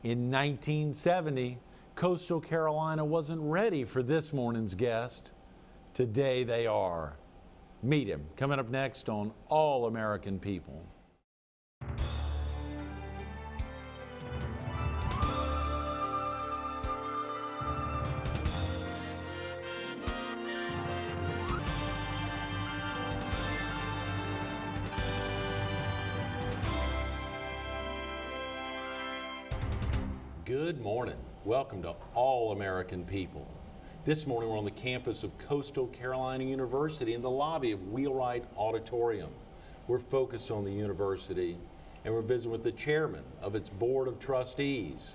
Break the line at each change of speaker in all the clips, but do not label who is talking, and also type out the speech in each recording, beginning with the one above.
In 1970, Coastal Carolina wasn't ready for this morning's guest. Today they are. Meet him, coming up next on All American People. Good morning. Welcome to All American People. This morning we're on the campus of Coastal Carolina University in the lobby of Wheelwright Auditorium. We're focused on the university and we're visiting with the chairman of its Board of Trustees,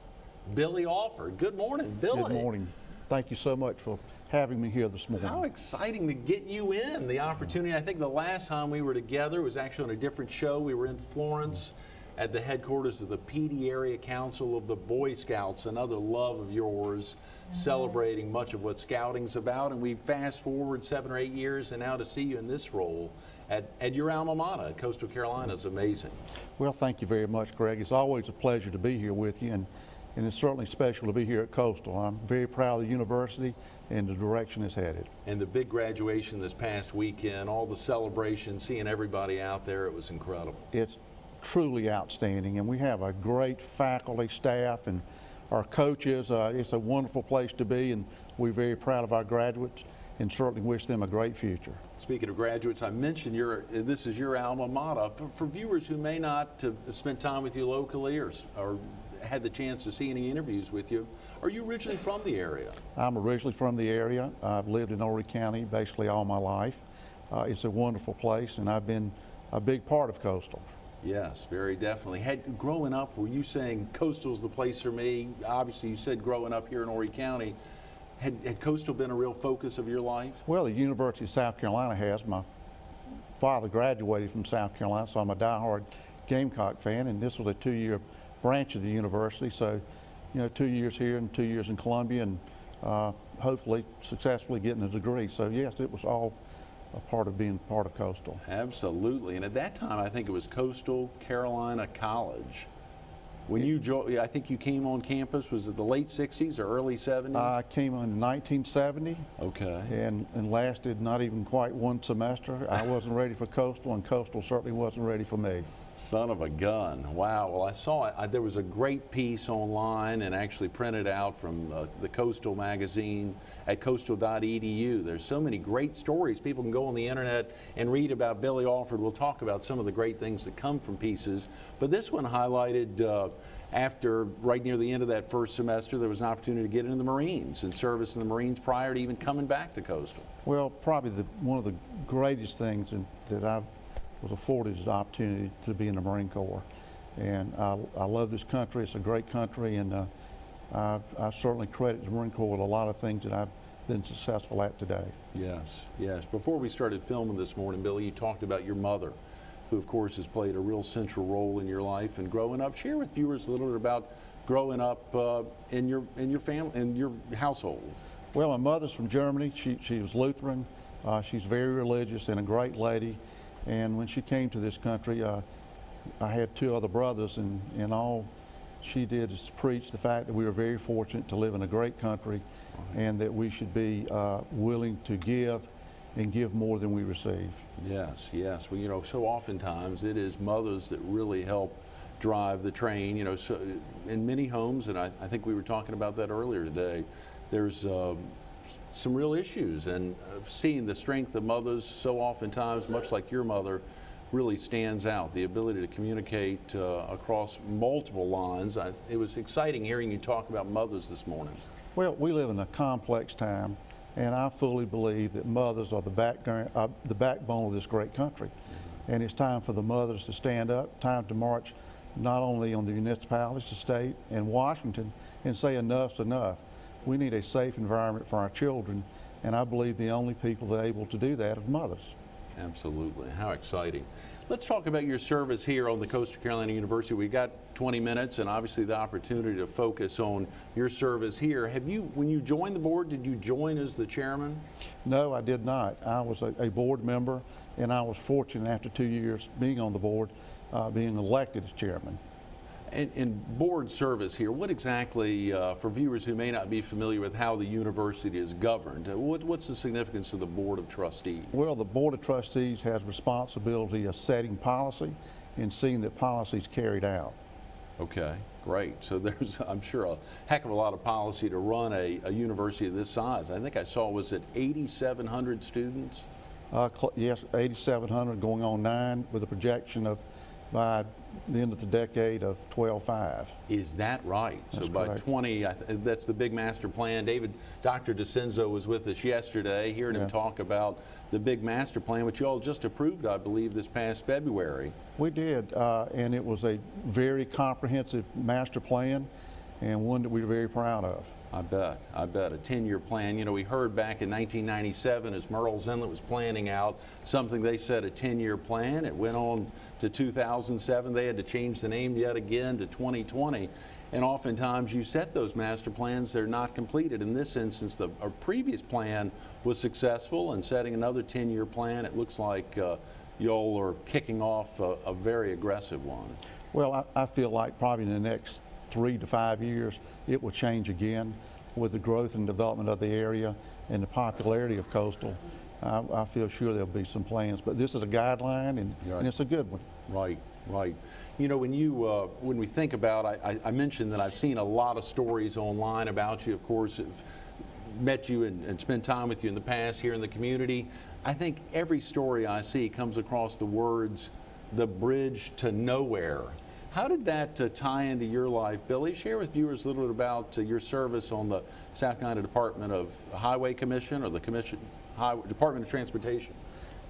Billy Alford. Good morning, Billy.
Good morning. Thank you so much for having me here this morning.
How exciting to get you in. The opportunity, I think the last time we were together was actually on a different show. We were in Florence at the headquarters of the PD Area Council of the Boy Scouts, another love of yours, celebrating much of what scouting's about. And we fast forward 7 or 8 years, and now to see you in this role at your alma mater at Coastal Carolina is amazing.
Well, thank you very much, Greg. It's always a pleasure to be here with you, and it's certainly special to be here at Coastal. I'm very proud of the university and the direction it's headed.
And the big graduation this past weekend, all the celebration, seeing everybody out there, it was incredible.
It's truly outstanding, and we have a great faculty, staff, and our coaches. It's a wonderful place to be, and we're very proud of our graduates and certainly wish them a great future.
Speaking of graduates, I mentioned this is your alma mater. For viewers who may not have spent time with you locally or had the chance to see any interviews with you, are you originally from the area?
I'm originally from the area. I've lived in Horry County basically all my life. It's a wonderful place, and I've been a big part of Coastal.
Yes, very definitely. Growing up, were you saying Coastal's the place for me? Obviously, you said growing up here in Horry County. Had Coastal been a real focus of your life?
Well, the University of South Carolina has. My father graduated from South Carolina, so I'm a diehard Gamecock fan, and this was a 2-year branch of the university. So, 2 years here and 2 years in Columbia, and hopefully successfully getting a degree. So, yes, it was all a part of being part of Coastal.
Absolutely. And at that time, I think it was Coastal Carolina College. When you joined, I think you came on campus, was it the late 60s or early 70s?
I came in 1970.
Okay.
And lasted not even quite one semester. I wasn't ready for Coastal, and Coastal certainly wasn't ready for me.
Son of a gun. Wow. Well, I saw it. There was a great piece online and actually printed out from the Coastal magazine at coastal.edu. There's so many great stories. People can go on the internet and read about Billy Alford. We'll talk about some of the great things that come from pieces. But this one highlighted after, right near the end of that first semester, there was an opportunity to get into the Marines and service in the Marines prior to even coming back to Coastal.
Well, probably one of the greatest things that I was afforded is the opportunity to be in the Marine Corps. And I love this country. It's a great country, and I certainly credit the Marine Corps with a lot of things that I've been successful at today.
Yes, yes. Before we started filming this morning, Billy, you talked about your mother, who of course has played a real central role in your life and growing up. Share with viewers a little bit about growing up in your family, in your household.
Well, my mother's from Germany. She was Lutheran. She's very religious and a great lady. And when she came to this country, I had 2 other brothers, and all she did is preach the fact that we were very fortunate to live in a great country, and that we should be willing to give and give more than we receive.
Yes, yes. Well, so oftentimes it is mothers that really help drive the train. So in many homes, and I think we were talking about that earlier today, there's some real issues, and seeing the strength of mothers so oftentimes, much like your mother, really stands out. The ability to communicate across multiple lines. It was exciting hearing you talk about mothers this morning.
Well, we live in a complex time, and I fully believe that mothers are the backbone of this great country. And it's time for the mothers to stand up, time to march not only on the municipalities, the state, and Washington, and say enough's enough. We need a safe environment for our children, and I believe the only people that are able to do that are mothers.
Absolutely. How exciting. Let's talk about your service here on the Coastal Carolina University. We've got 20 minutes and obviously the opportunity to focus on your service here. When you joined the board, did you join as the chairman?
No, I did not. I was a board member, and I was fortunate after 2 years being on the board, being elected as chairman.
In board service here, what exactly, for viewers who may not be familiar with how the university is governed, what's the significance of the Board of Trustees?
Well, the Board of Trustees has responsibility of setting policy and seeing that policy is carried out.
Okay, great. So there's, I'm sure, a heck of a lot of policy to run a university of this size. I think I saw, was it 8,700 students?
Yes, 8,700 going on 9 with a projection of by the end of the decade of 12,500.
Is that right?
That's
so by
correct.
20, that's the big master plan. Dr. DeCenzo was with us yesterday, hearing him talk about the big master plan, which you all just approved, I believe, this past February.
We did, and it was a very comprehensive master plan and one that we were very proud of.
I bet, a 10-year plan. You know, we heard back in 1997 as Merle Zenlett was planning out something, they said a 10-year plan. It went on to 2007. They had to change the name yet again to 2020. And oftentimes you set those master plans, they're not completed. In this instance, our previous plan was successful, and setting another 10-year plan, it looks like you all are kicking off a very aggressive one.
Well, I feel like probably in the next 3 to 5 years, it will change again with the growth and development of the area and the popularity of coastal. I feel sure there'll be some plans, but this is a guideline, and it's a good one.
Right, right. You know, when we think about, I mentioned that I've seen a lot of stories online about you. Of course, I've met you and spent time with you in the past here in the community. I think every story I see comes across the words, the bridge to nowhere. How did that tie into your life, Billy? Share with viewers a little bit about your service on the South Carolina Department of Highway Commission, or the Department of Transportation.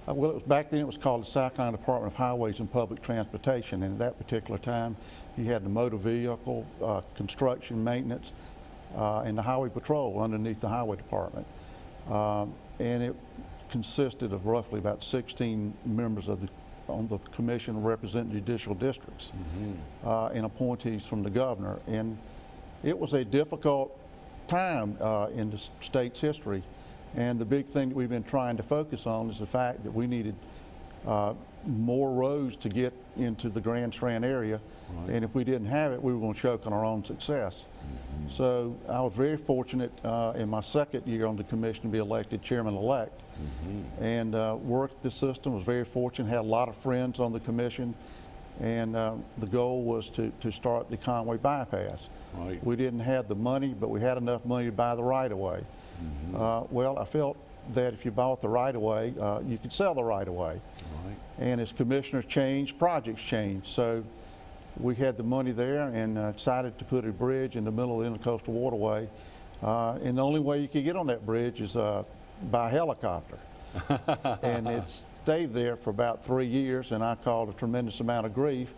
Well, back then it was called the South Carolina Department of Highways and Public Transportation, and at that particular time you had the motor vehicle, construction, maintenance, and the highway patrol underneath the highway department. And it consisted of roughly about 16 members on the commission representing judicial districts, and appointees from the governor. And it was a difficult time in the state's history. And the big thing that we've been trying to focus on is the fact that we needed more roads to get into the Grand Strand area. Right. And if we didn't have it, we were going to choke on our own success. So I was very fortunate in my second year on the commission to be elected chairman-elect, and worked the system. Was very fortunate, had a lot of friends on the commission, and the goal was to start the Conway bypass. Right. We didn't have the money, but we had enough money to buy the right-of-way. Well, I felt that if you bought the right-of-way, you could sell the right-of-way. Right. And as commissioners changed, projects changed. So we had the money there and decided to put a bridge in the middle of the Intercoastal Waterway. And the only way you could get on that bridge is by helicopter. And it stayed there for about 3 years, and I caused a tremendous amount of grief.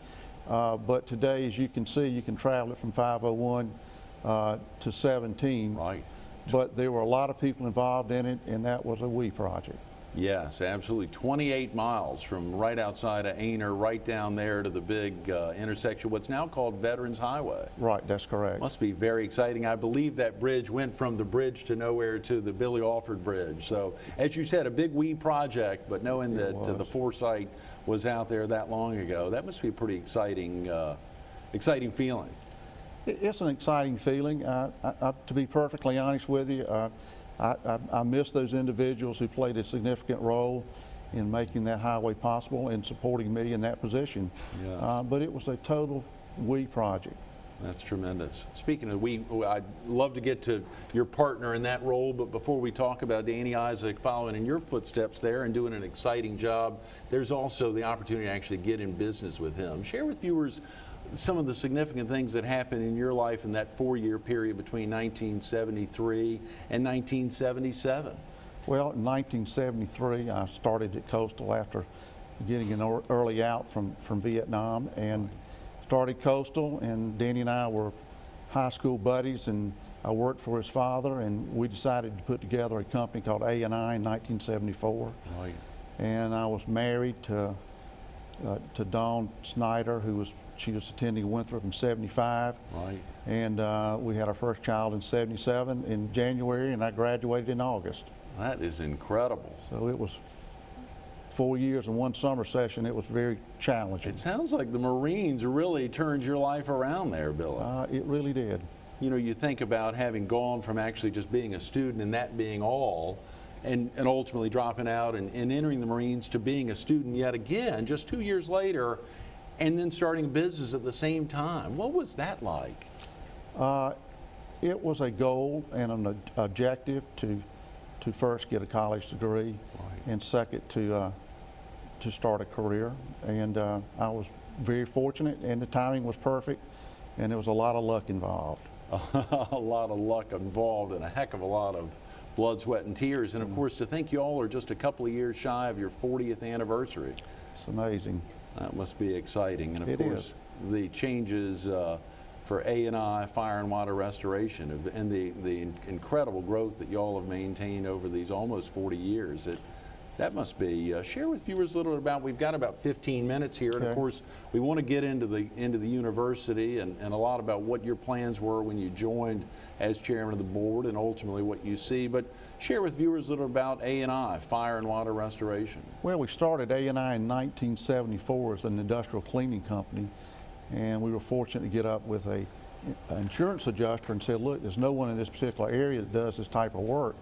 But today, as you can see, you can travel it from 501 to 17. Right. But there were a lot of people involved in it, and that was a we project.
Yes, absolutely. 28 miles from right outside of Aner, right down there to the big intersection, what's now called Veterans Highway.
Right, that's correct.
Must be very exciting. I believe that bridge went from the bridge to nowhere to the Billy Alford Bridge. So, as you said, a big we project, but knowing that the foresight was out there that long ago, that must be a pretty exciting, exciting feeling.
It's an exciting feeling. To be perfectly honest with you, I miss those individuals who played a significant role in making that highway possible and supporting me in that position. Yes. But it was a total we project.
That's tremendous. Speaking of we, I'd love to get to your partner in that role, but before we talk about Danny Isaac following in your footsteps there and doing an exciting job, there's also the opportunity to actually get in business with him. Share with viewers some of the significant things that happened in your life in that 4-year period between 1973 and 1977.
Well, in 1973, I started at Coastal after getting an early out from Vietnam, and started Coastal, and Danny and I were high school buddies, and I worked for his father, and we decided to put together a company called A&I in 1974. Right. And I was married to Dawn Snyder, she was attending Winthrop in 75. Right. And we had our first child in 77 in January, and I graduated in August.
That is incredible.
So it was 4 years and one summer session, it was very challenging.
It sounds like the Marines really turned your life around there, Billy.
It really did.
You know, you think about having gone from actually just being a student and that being all, and ultimately dropping out and entering the Marines to being a student yet again, just 2 years later, and then starting a business at the same time. What was that like?
It was a goal and an objective to first get a college degree, and second to start a career. And I was very fortunate, and the timing was perfect, and there was a lot of luck involved.
A lot of luck involved and a heck of a lot of blood, sweat, and tears. And of course, to think you all are just a couple of years shy of your 40th anniversary.
It's amazing.
That must be exciting. And of
It
course,
is.
the changes for A&I, Fire and Water Restoration, and the incredible growth that y'all have maintained over these almost 40 years. That must be. Share with viewers a little bit about. We've got about 15 minutes here, and of course, we want to get into the university and a lot about what your plans were when you joined as chairman of the board, and ultimately what you see. But share with viewers a little about A&I, Fire and Water Restoration.
Well, we started A&I in 1974 as an industrial cleaning company, and we were fortunate to get up with an insurance adjuster and said, look, there's no one in this particular area that does this type of work.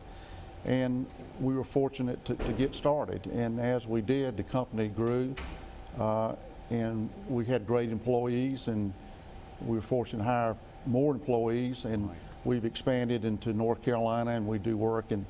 And we were fortunate to get started. And as we did, the company grew, and we had great employees, and we were fortunate to hire more employees, and we've expanded into North Carolina, and we do work in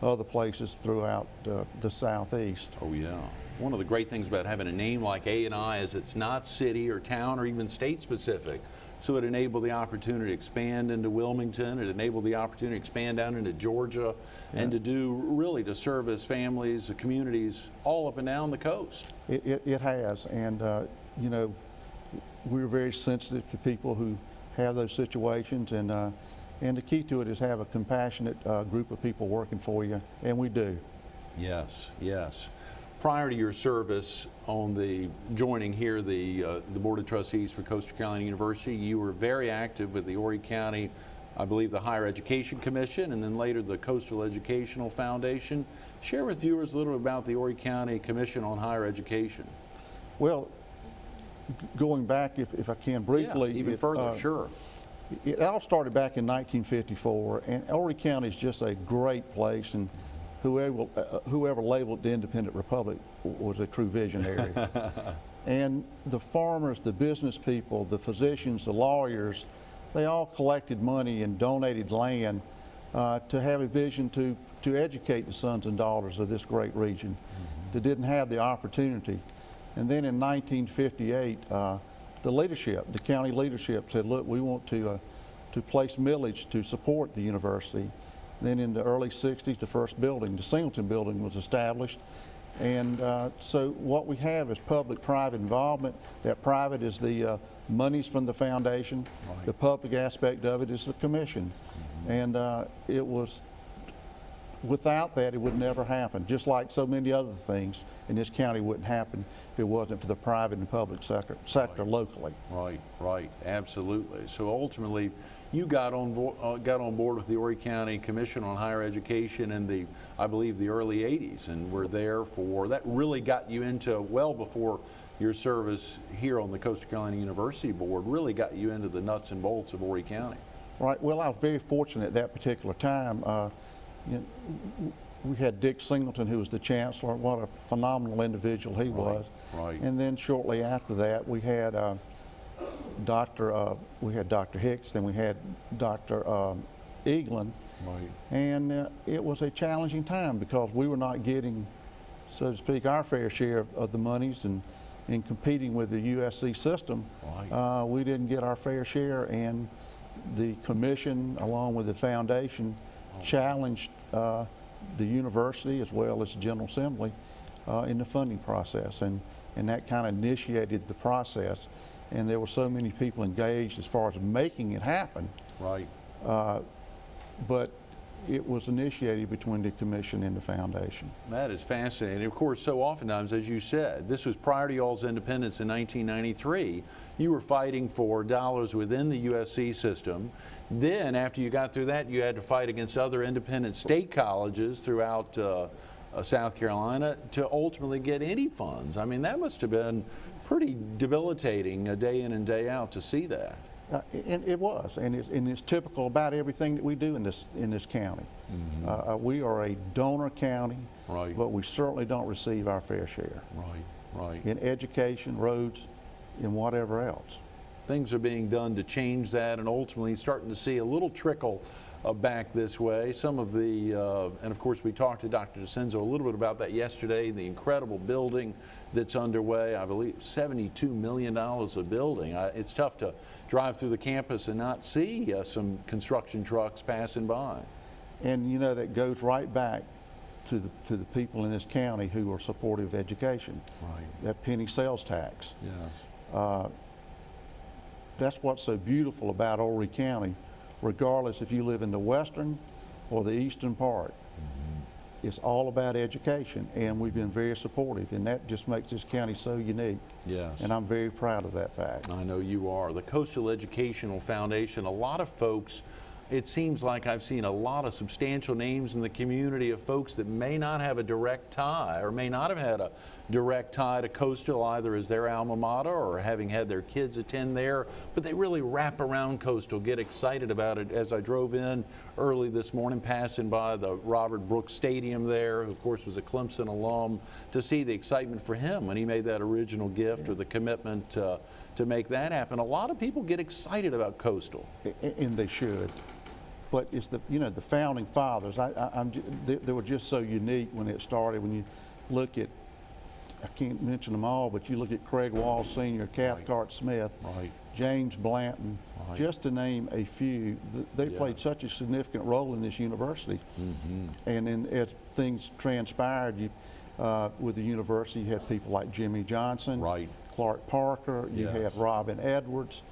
other places throughout the Southeast.
Oh yeah. One of the great things about having a name like A&I is it's not city or town or even state specific. So it enabled the opportunity to expand into Wilmington, it enabled the opportunity to expand down into Georgia, and to service families, communities all up and down the coast.
It has, and you know, we're very sensitive to people who have those situations, and the key to it is have a compassionate group of people working for you, and we do.
Yes, yes. Prior to your service on joining here the Board of Trustees for Coastal Carolina University, you were very active with the Horry County, I believe the Higher Education Commission, and then later the Coastal Educational Foundation. Share with viewers a little about the Horry County Commission on Higher Education.
Well, going back, if I can briefly.
Yeah, even further, sure.
It all started back in 1954, and Horry County is just a great place, and whoever labeled the independent republic was a true visionary. And the farmers, the business people, the physicians, the lawyers, they all collected money and donated land to have a vision to educate the sons and daughters of this great region that didn't have the opportunity. And then in 1958, the leadership, the county leadership said, look, we want to place millage to support the university. Then in the early 60s, the first building, the Singleton building, was established. And so what we have is public-private involvement. That private is the monies from the foundation. Right. The public aspect of it is the commission. And it was, without that, it would never happen. Just like so many other things in this county wouldn't happen if it wasn't for the private and public sector locally.
Right, right, absolutely. So ultimately, you got on board with the Horry County Commission on Higher Education in I believe, the early 80s, and were there that really got you into, well before your service here on the Coastal Carolina University Board, really got you into the nuts and bolts of Horry County. Right.
Well, I was very fortunate at that particular time. We had Dick Singleton, who was the chancellor. What a phenomenal individual he was.
Right.
And then shortly after that, we had Dr. Hicks, then we had Dr. Eaglin.
Right.
And it was a challenging time because we were not getting, so to speak, our fair share of the monies, and in competing with the USC system,
right.
We didn't get our fair share, and the commission, along with the foundation, challenged the university as well as the General Assembly in the funding process, and that kind of initiated the process. And there were so many people engaged as far as making it happen.
Right.
But it was initiated between the commission and the foundation.
That is fascinating. Of course, so oftentimes, as you said, this was prior to y'all's independence in 1993. You were fighting for dollars within the USC system. Then, after you got through that, you had to fight against other independent state colleges throughout South Carolina to ultimately get any funds. I mean, that must have been pretty debilitating day in and day out to see that.
And it was, and it's typical about everything that we do in this county. We are a donor county,
Right.
but we certainly don't receive our fair share
Right.
in education, roads, and whatever else.
Things are being done to change that, and ultimately starting to see a little trickle back this way. Some of the, and of course we talked to Dr. DeCenzo a little bit about that yesterday, the incredible building that's underway. I believe $72 million a building. It's tough to drive through the campus and not see some construction trucks passing by.
And you know, that goes right back to the people in this county who are supportive of education.
Right.
That penny sales tax.
Yes.
That's what's so beautiful about Horry County, regardless if you live in the western or the eastern part. It's all about education, and we've been very supportive, and that just makes this county so unique.
Yes.
And I'm very proud of that fact.
I know you are. The Coastal Educational Foundation, a lot of folks, it seems like I've seen a lot of substantial names in the community of folks that may not have a direct tie or may not have had a direct tie to Coastal either as their alma mater or having had their kids attend there, but they really wrap around Coastal, get excited about it. As I drove in early this morning, passing by the Robert Brooks Stadium there, who of course was a Clemson alum, to see the excitement for him when he made that original gift or the commitment to make that happen. A lot of people get excited about Coastal.
And they should. But it's the founding fathers. They were just so unique when it started. When you look at, I can't mention them all, but you look at Craig Wall Sr., Cathcart Smith,
Right.
James Blanton,
Right.
just to name a few. They played such a significant role in this university. And then as things transpired, with the university, you had people like Jimmy Johnson,
Right.
Clark Parker, you
Yes.
had Robin Edwards,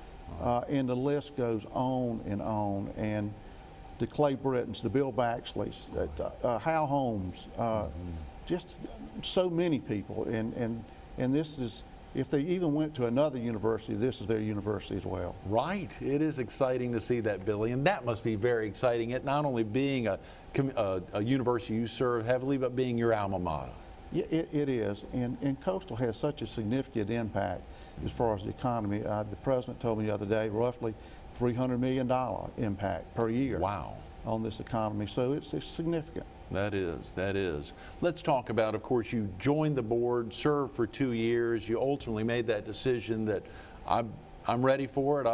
and the list goes on and on. And the Clay Brittons, the Bill Baxleys, Hal Holmes, just so many people. And this is, if they even went to another university, this is their university as well.
Right. It is exciting to see that, Billy, and that must be very exciting. It not only being a university you serve heavily, but being your alma mater.
Yeah, it is, and Coastal has such a significant impact as far as the economy. The president told me the other day, roughly $300 million impact per year.
Wow.
On this economy, so it's significant.
That is. Let's talk about, of course, you joined the board, served for 2 years. You ultimately made that decision that I'm ready for it.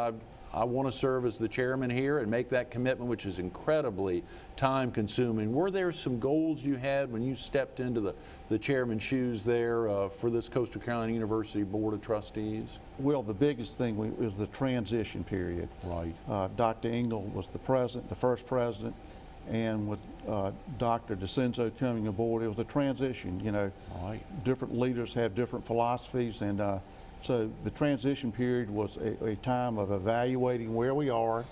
I want to serve as the chairman here and make that commitment, which is incredibly time consuming. Were there some goals you had when you stepped into the chairman's shoes there for this Coastal Carolina University Board of Trustees?
Well, the biggest thing was the transition period.
Right.
Dr. Engel was the president, the first president, and with Dr. DeCenzo coming aboard, it was a transition. You know,
Right.
different leaders have different philosophies, and so the transition period was a time of evaluating where we are,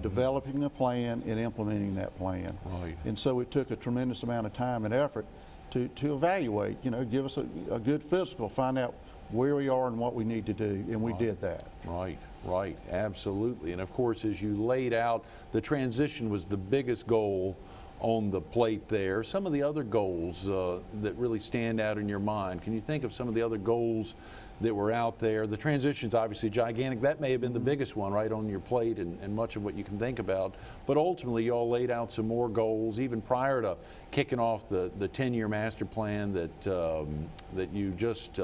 developing a plan, and implementing that plan.
Right.
And so it took a tremendous amount of time and effort to evaluate, give us a good physical, find out where we are and what we need to do, and we did that.
Right, absolutely. And of course, as you laid out, the transition was the biggest goal on the plate there. Some of the other goals that really stand out in your mind, can you think of some of the other goals that were out there? The transition's obviously gigantic. That may have been the biggest one right on your plate and much of what you can think about. But ultimately, you all laid out some more goals, even prior to kicking off the 10-year master plan that you just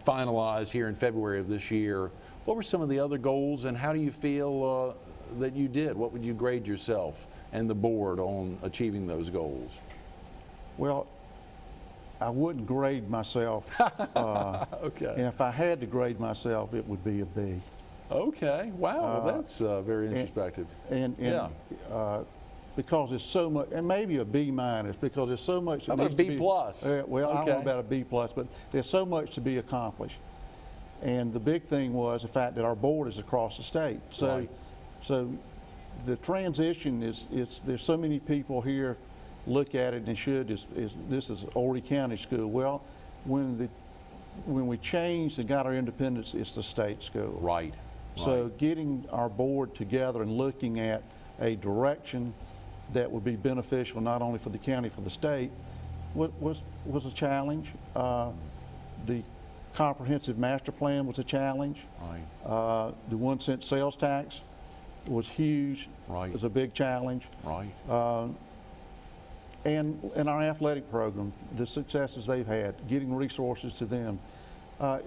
finalized here in February of this year. What were some of the other goals, and how do you feel that you did? What would you grade yourself and the board on achieving those goals?
Well, I wouldn't grade myself.
Okay.
And if I had to grade myself, it would be a B.
Okay. Wow. Well, that's very introspective.
And because there's so much, and maybe a B minus, because there's so much.
How about a B plus?
Well, I don't
Okay.
know about a B plus, but there's so much to be accomplished. And the big thing was the fact that our board is across the state. So,
Right.
so the transition there's so many people here look at it and this is Horry County School. Well, when we changed and got our independence, it's the state school.
Right.
So getting our board together and looking at a direction that would be beneficial not only for the county, for the state, was a challenge. The comprehensive master plan was a challenge.
Right.
The 1 cent sales tax was huge.
Right.
It was a big challenge.
Right.
And our athletic program, the successes they've had, getting resources to them.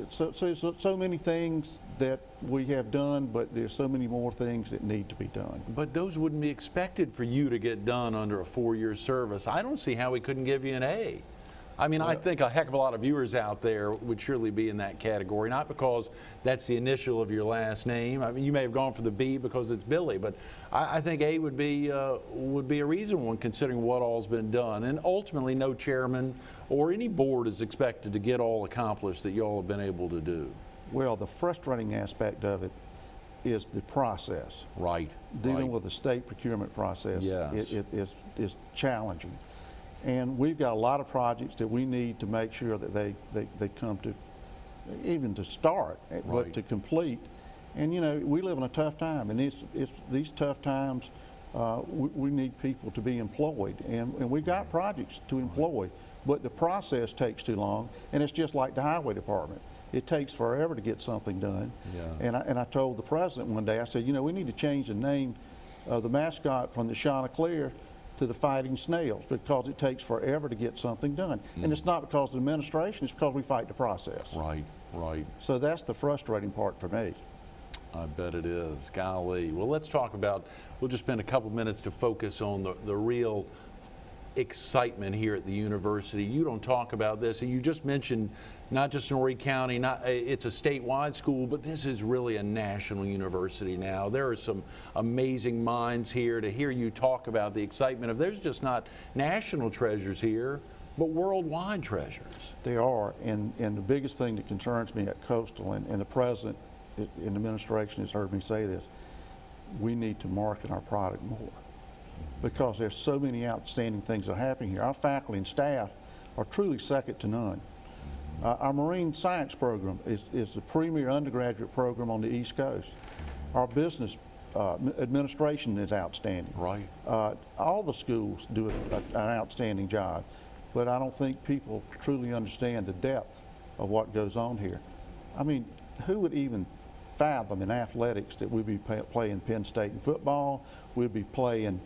So many things that we have done, but there's so many more things that need to be done.
But those wouldn't be expected for you to get done under a 4-year service. I don't see how we couldn't give you an A. I mean, I think a heck of a lot of viewers out there would surely be in that category, not because that's the initial of your last name. I mean, you may have gone for the B because it's Billy, but I think A would be a reasonable one considering what all's been done. And ultimately, no chairman or any board is expected to get all accomplished that you all have been able to do.
Well, the frustrating aspect of it is the process.
Right.
Dealing with the state procurement process is challenging. And we've got a lot of projects that we need to make sure that they come to, even to start, but to complete. And you know, we live in a tough time, and it's these tough times, we need people to be employed, and we've got projects to employ, but the process takes too long, and it's just like the highway department. It takes forever to get something done.
Yeah.
And I told the president one day, I said, you know, we need to change the name of the mascot from the Chanticleer to the Fighting Snails, because it takes forever to get something done. And it's not because of the administration, it's because we fight the process.
Right, right.
So that's the frustrating part for me.
I bet it is. Golly. Well, let's talk about, we'll just spend a couple minutes to focus on the real excitement here at the university. You don't talk about this, and you just mentioned not just in Horry County, it's a statewide school, but this is really a national university now. There are some amazing minds here. To hear you talk about the excitement of, there's just not national treasures here, but worldwide treasures.
They are, and the biggest thing that concerns me at Coastal, and the president in the administration has heard me say this, we need to market our product more, because there's so many outstanding things that are happening here. Our faculty and staff are truly second to none. Our marine science program is the premier undergraduate program on the East Coast. Our business administration is outstanding.
Right.
All the schools do an outstanding job, but I don't think people truly understand the depth of what goes on here. I mean, who would even fathom in athletics that we'd be playing Penn State in football, we'd be playing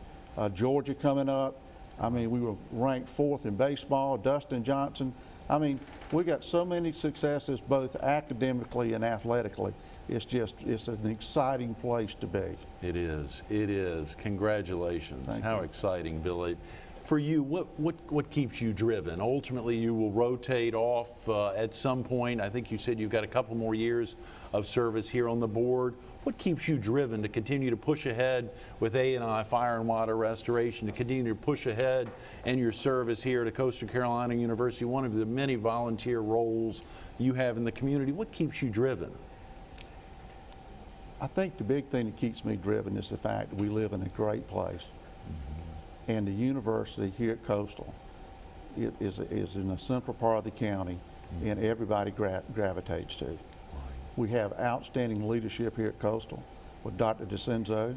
Georgia coming up. I mean, we were ranked 4th in baseball, Dustin Johnson. I mean, we got so many successes both academically and athletically. It's an exciting place to be.
It is. It is. Congratulations.
Thank
How
you.
exciting, Billy. For you, what keeps you driven? Ultimately, you will rotate off at some point. I think you said you've got a couple more years of service here on the board. What keeps you driven to continue to push ahead with A&I Fire and Water Restoration, to continue to push ahead in your service here at Coastal Carolina University, one of the many volunteer roles you have in the community? What keeps you driven?
I think the big thing that keeps me driven is the fact that we live in a great place. And the university here at Coastal is in a central part of the county, and everybody gravitates to. We have outstanding leadership here at Coastal with Dr. DeCenzo,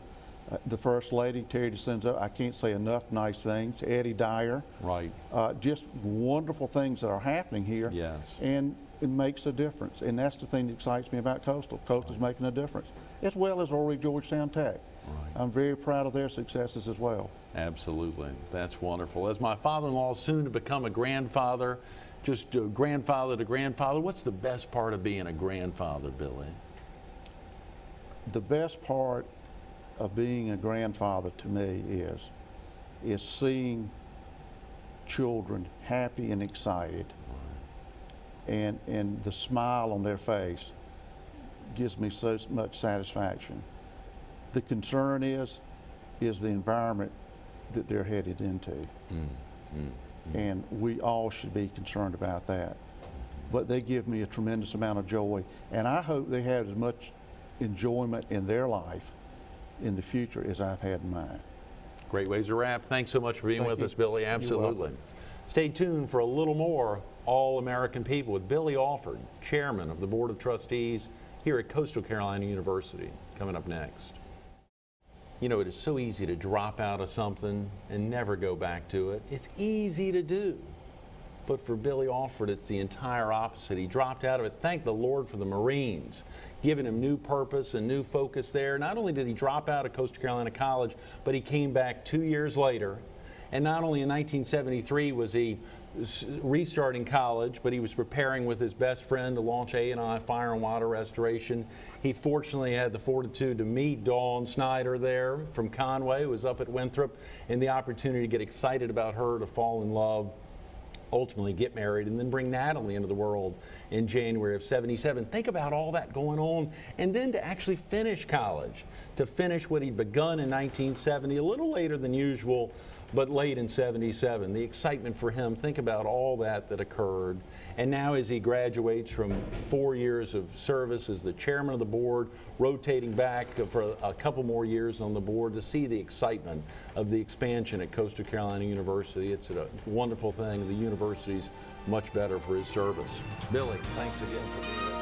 the First Lady, Terry DeCenzo. I can't say enough nice things. Eddie Dyer.
Right.
Just wonderful things that are happening here.
Yes.
And it makes a difference. And that's the thing that excites me about Coastal. Coastal's making a difference, as well as Horry Georgetown Tech.
Right.
I'm very proud of their successes as well.
Absolutely. That's wonderful. As my father-in-law, soon to become a grandfather, just grandfather to grandfather, what's the best part of being a grandfather, Billy?
The best part of being a grandfather to me is seeing children happy and excited, and the smile on their face gives me so much satisfaction. The concern is the environment that they're headed into. And we all should be concerned about that. But they give me a tremendous amount of joy, and I hope they have as much enjoyment in their life in the future as I've had in mine.
Great ways to wrap. Thanks so much for being
Thank
with
you.
us, Billy.
You're
Absolutely.
welcome.
Stay tuned for a little more All-American People with Billy Alford, Chairman of the Board of Trustees here at Coastal Carolina University, coming up next. You know, it is so easy to drop out of something and never go back to it. It's easy to do. But for Billy Alford, it's the entire opposite. He dropped out of it. Thank the Lord for the Marines, giving him new purpose and new focus there. Not only did he drop out of Coastal Carolina College, but he came back 2 years later. And not only in 1973 was he restarting college, but he was preparing with his best friend to launch A&I Fire and Water Restoration. He fortunately had the fortitude to meet Dawn Snyder there from Conway, who was up at Winthrop, and the opportunity to get excited about her, to fall in love, ultimately get married, and then bring Natalie into the world in January of '77. Think about all that going on, and then to actually finish college, to finish what he'd begun in 1970, a little later than usual, but late in '77. The excitement for him, think about all that occurred. And now as he graduates from 4 years of service as the chairman of the board, rotating back for a couple more years on the board, to see the excitement of the expansion at Coastal Carolina University. It's a wonderful thing. The university's much better for his service. Billy, thanks again for being with us.